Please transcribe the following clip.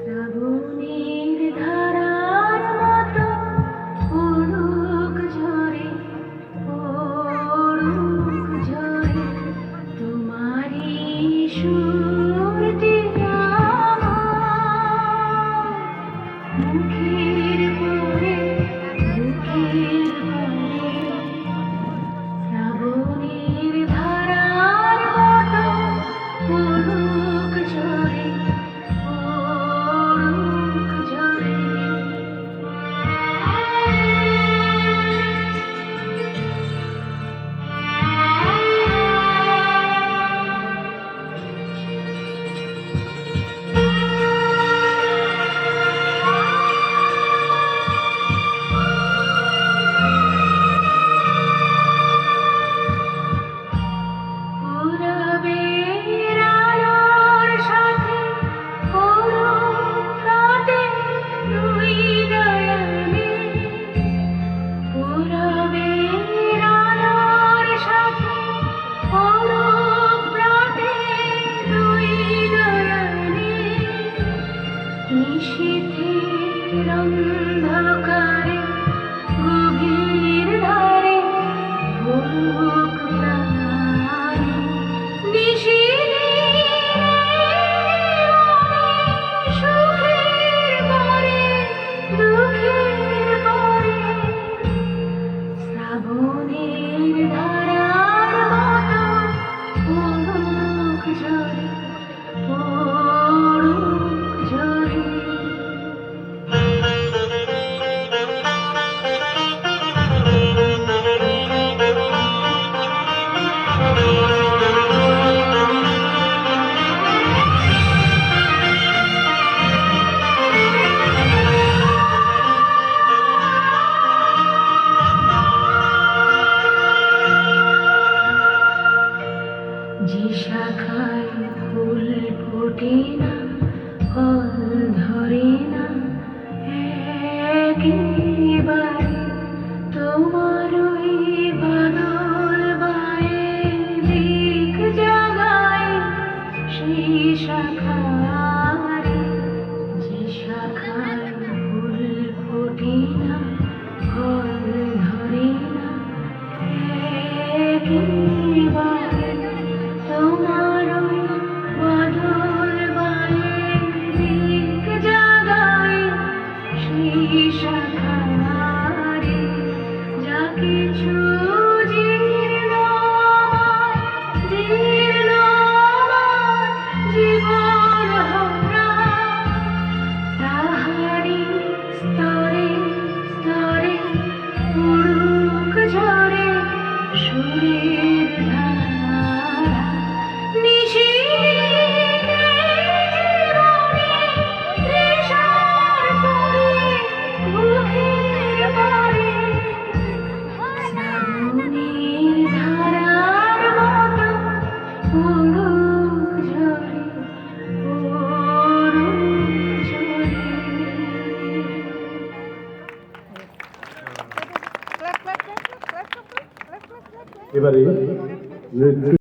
শ্রাবণের ধারার মতো পড়ুক ঝরে, পড়ুক ঝরে তোমারই সুরটি আমার মুখের পরে, বুকের পরে। শ্রাবণের ধারার মতো পড়ুক ঝরে, পড়ুক ঝরে। পূরবের আলোর সাথে পড়ুক রাতে দুই নয়নে, পূরবের আলোর সাথে পড়ুক রাতে দুই নয়নে। নিশীথের অন্ধকারে গভীর ধারে পড়ুক প্রাণে। সুখের পরে দুঃখের পরে শ্রাবণের ধারার মতো পড়ুক ঝরে, পড়ুক ঝরে। যে শাখায় ফুল ফোটে না, ফল ধরে না, একেবারে তোমার ওই বাদল বায়ে দিক জাগায় সেই শাখারে। যে শাখায় ফুল ফোটে না, ফল ধরে না, একেবারে তোমার ওই বাদল বায়ে দিক জাগায় সেই শাখারে। যা কিছু জীর্ণ আমার, জীর্ণ আমার জীবন হারা, তাহারি স্তরে স্তরে পড়ুক ঝরে সুরের ধারা। নিশীথের রঙে তৃষার পরে বুকের পরে শ্রাবণের ধারার মতো পড়ুক ঝরে, পড়ুক ঝরে। এবারে নৃত্য